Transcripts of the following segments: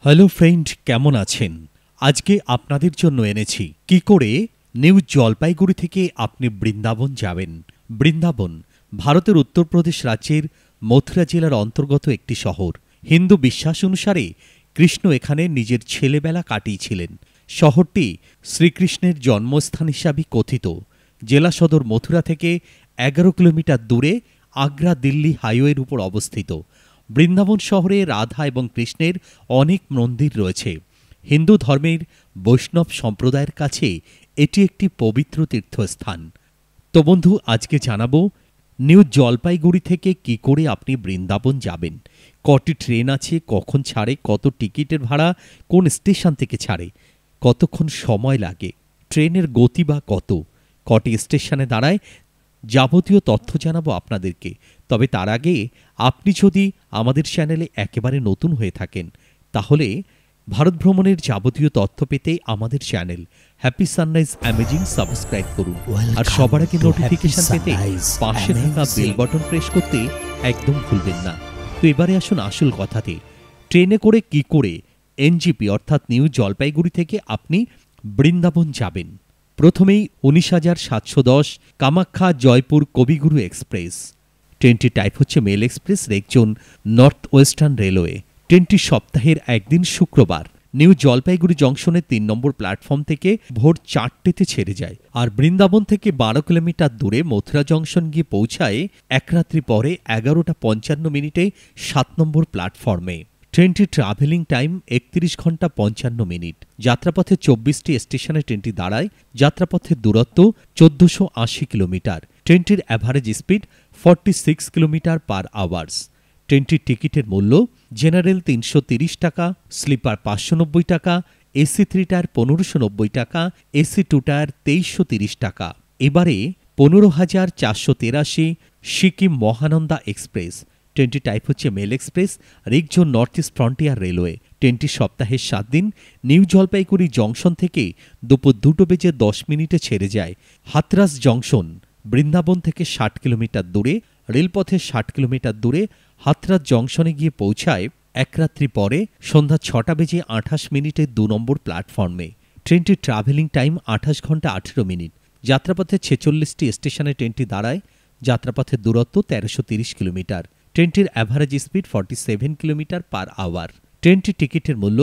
Hello friend, কেমন আছেন? আজকে আপনাদের জন্য এনেছি কি করে নিউ জলপাইগুড়ি থেকে আপনি বৃন্দাবন যাবেন। বৃন্দাবন ভারতের উত্তরপ্রদেশ রাজ্যের মথুরা জেলার অন্তর্গত একটি শহর। হিন্দু বিশ্বাস অনুসারে কৃষ্ণ এখানে নিজের ছেলেবেলা কাটিয়েছিলেন। শহরটি শ্রীকৃষ্ণের জন্মস্থান হিসাবে কথিত। জেলা সদর মথুরা থেকে 11 কিলোমিটার দূরে আগ্রা দিল্লি হাইওয়ের উপর অবস্থিত। বৃন্দাবন শহরে রাধা এবং কৃষ্ণের অনেক মন্দির রয়েছে। হিন্দু ধর্মের বৈষ্ণব সম্প্রদায়ের কাছে এটি একটি পবিত্র তীর্থস্থান। তো বন্ধু, আজকে জানাবো নিউ জলপাইগুড়ি থেকে কি করে আপনি বৃন্দাবন যাবেন, কটি ট্রেন আছে, কখন ছাড়ে, কত টিকিটের ভাড়া, কোন স্টেশন থেকে ছাড়ে, কতক্ষণ সময় লাগে, ট্রেনের গতি বা কত, কটি স্টেশনে দাঁড়ায়, যাবতীয় তথ্য জানাবো আপনাদেরকে। তবে তার আগে আপনি যদি আমাদের চ্যানেলে একেবারে নতুন হয়ে থাকেন, তাহলে ভারত ভ্রমণের যাবতীয় তথ্য পেতে আমাদের channel happy sunrise amazing subscribe করুন। আর সবার আগে নোটিফিকেশন পেতে পাশে থাকা বেল বাটন প্রেস করতে একদম ভুলবেন না। তো এবারে আসুন আসল কথাতে। ট্রেনে করে কি করে এনজিপি অর্থাৎ নিউ জলপাইগুড়ি থেকে আপনি বৃন্দাবন যাবেন। প্রথমেই 19,710 কামাখ্যা জয়পুর কবিগুরু এক্সপ্রেস। ট্রেনটির টাইপ হচ্ছে মেল এক্সপ্রেস, রেকজন নর্থ ওয়েস্টার্ন রেলওয়ে। ট্রেনটি সপ্তাহের একদিন শুক্রবার নিউ জলপাইগুড়ি জংশনের 3 নম্বর প্ল্যাটফর্ম থেকে ভোর 4টেতে ছেড়ে যায়। আর বৃন্দাবন থেকে 12 কিলোমিটার দূরে মথুরা জংশন গিয়ে পৌঁছায় এক রাত্রি পরে 11:55 7 নম্বর প্ল্যাটফর্মে। ট্রেনটির ট্রাভেলিং টাইম 31 ঘন্টা 55 মিনিট। যাত্রাপথে 24টি স্টেশনে ট্রেনটি দাঁড়ায়। যাত্রাপথের দূরত্ব 1480 কিলোমিটার। ট্রেনটির average speed 46 kilometre per hours. ট্রেনটির টিকিটের মূল্য জেনারেল 330 টাকা, স্লিপার 590 টাকা, এসি 3 টায়ার 1590 টাকা, এসি 2 টায়ার 2330 টাকা। এবারে 15,483 সিকিম মহানন্দা এক্সপ্রেস। ট্রেনটি টাইপ হচ্ছে মেল এক্সপ্রেস, রেকজন নর্থ ইস্ট ফ্রন্টিয়ার রেলওয়ে। ট্রেনটি সপ্তাহের 7 দিন নিউ জলপাইগুড়ি জংশন থেকে দুপুর 2:10 ছেড়ে যায়। হাতরাস জংশন বৃন্দাবন থেকে 60 কিলোমিটার দূরে। রেলপথে 60 কিলোমিটার দূরে হাতরাস জংশনে গিয়ে পৌঁছায় এক রাত্রি পরে সন্ধ্যা 6:28 2 নম্বর প্ল্যাটফর্মে। ট্রেনটির ট্রাভেলিং টাইম 28 ঘন্টা 18 মিনিট। যাত্রাপথে 46টি স্টেশনে ট্রেনটি দাঁড়ায়। যাত্রাপথের দূরত্ব 1330 কিলোমিটার। ট্রেনটির average speed 47 kilometre per hour. ট্রেনটির টিকিটের মূল্য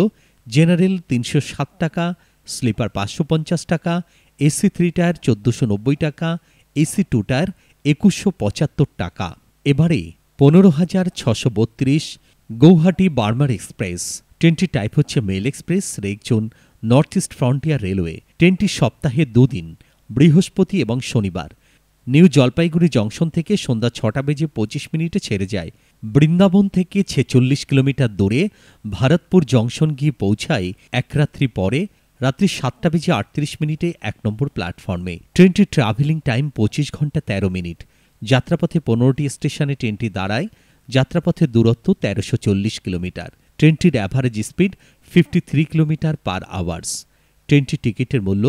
জেনারেল 307 টাকা, স্লিপার 550 টাকা, এসি 3 টায়ার 1490 টাকা, এসি 2 টায়ার 2175 টাকা। এবারে 15,632 গৌহাটি বার্মার এক্সপ্রেস। ট্রেনটির টাইপ হচ্ছে মেল এক্সপ্রেস, রেকজন নর্থ ইস্ট ফ্রন্টিয়ার রেলওয়ে। ট্রেনটি সপ্তাহে 2 দিন বৃহস্পতি এবং শনিবার নিউ জলপাইগুড়ি জংশন থেকে সন্ধ্যা 6:25 ছেড়ে যায়। বৃন্দাবন থেকে 46 কিলোমিটার দূরে ভারতপুর জংশন গিয়ে পৌঁছায় এক রাত্রি পরে রাত্রি 7:38 1 নম্বর প্ল্যাটফর্মে। ট্রেনটির ট্রাভেলিং টাইম 25 ঘন্টা 13 মিনিট। যাত্রাপথে 15টি স্টেশনে ট্রেনটি দাঁড়ায়। যাত্রাপথের দূরত্ব 1340 কিলোমিটার। ট্রেনটির average speed 53 kilometre per hours. ট্রেনটির টিকিটের মূল্য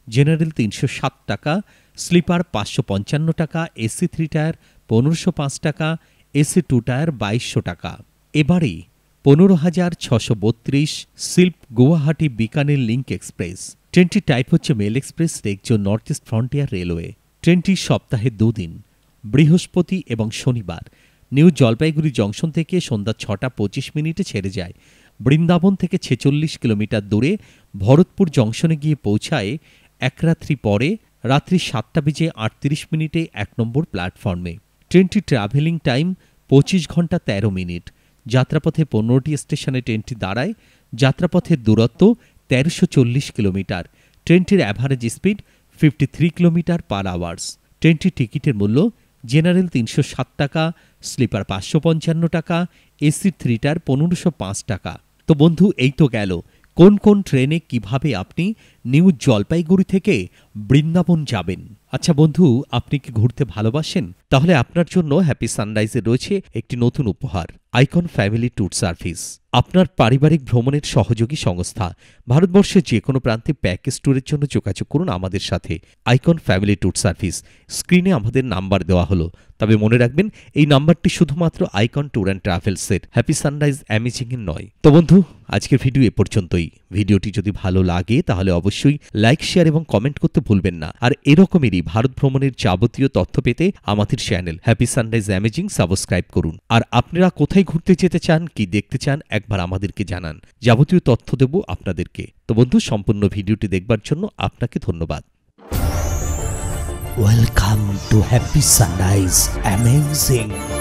জেনারেল 307 টাকা, স্লিপার 555 টাকা, এসি 3 টায়ার 1505 টাকা, এসি 2 টায়ার 2200 টাকা। এবারে 15,632 সিল্প গুয়াহাটি বিকানের লিঙ্ক এক্সপ্রেস। ট্রেনটির টাইপ হচ্ছে মেল এক্সপ্রেস, রেকজন নর্থ ইস্ট ফ্রন্টিয়ার রেলওয়ে। ট্রেনটি সপ্তাহে 2 দিন বৃহস্পতি এবং শনিবার নিউ জলপাইগুড়ি জংশন থেকে সন্ধ্যা 6:25 ছেড়ে যায়। বৃন্দাবন থেকে 46 কিলোমিটার দূরে ভরতপুর জংশনে গিয়ে পৌঁছায় এক রাত্রি পরে রাত্রি 7:38 1 নম্বর প্ল্যাটফর্মে। ট্রেনটির ট্রাভেলিং টাইম 25 ঘন্টা 13 মিনিট। যাত্রাপথে 15টি স্টেশনে ট্রেনটি দাঁড়ায়। যাত্রাপথের দূরত্ব 1340 কিলোমিটার। ট্রেনটির average speed 53 kilometre per hours. ট্রেনটির টিকিটের মূল্য জেনারেল 307 টাকা, স্লিপার 555 টাকা, এসি 3 টায়ার 1505 টাকা। তো বন্ধু, এই তো গেল কোন কোন ট্রেনে কিভাবে আপনি নিউ জলপাইগুড়ি থেকে বৃন্দাবন যাবেন। আচ্ছা বন্ধু, আপনি কি ঘুরতে ভালোবাসেন? তাহলে আপনার জন্য হ্যাপি সানরাইজে রয়েছে একটি নতুন উপহার, আইকন ফ্যামিলি ট্যুর সার্ভিস। আপনার পারিবারিক ভ্রমণের সহযোগী সংস্থা। ভারতবর্ষের যে কোনো প্রান্তে প্যাকেজ ট্যুরের জন্য যোগাযোগ করুন আমাদের সাথে। Icon family tour service. স্ক্রিনে আমাদের নাম্বার দেওয়া হলো, তবে মনে রাখবেন এই নাম্বারটি শুধুমাত্র আইকন ট্যুর অ্যান্ড ট্রাভেলসের, হ্যাপি সানরাইজ অ্যামেজিংয়ের নয়। তো বন্ধু, আজকের ভিডিও এ পর্যন্তই। ভিডিওটি যদি ভালো লাগে তাহলে অবশ্যই লাইক, শেয়ার এবং কমেন্ট করতে ভুলবেন না। আর এরকমেরই ভারত ভ্রমণের যাবতীয় তথ্য পেতে আমাদের channel happy sunrise amazing subscribe করুন। আর আপনারা কোথায় ঘুরতে যেতে চান, কি দেখতে চান, একবার আমাদেরকে জানান। যাবতীয় তথ্য দেব আপনাদেরকে। তো বন্ধু, সম্পূর্ণ ভিডিওটি দেখবার জন্য আপনাকে ধন্যবাদ। Welcome to Happy Sunrise Amazing.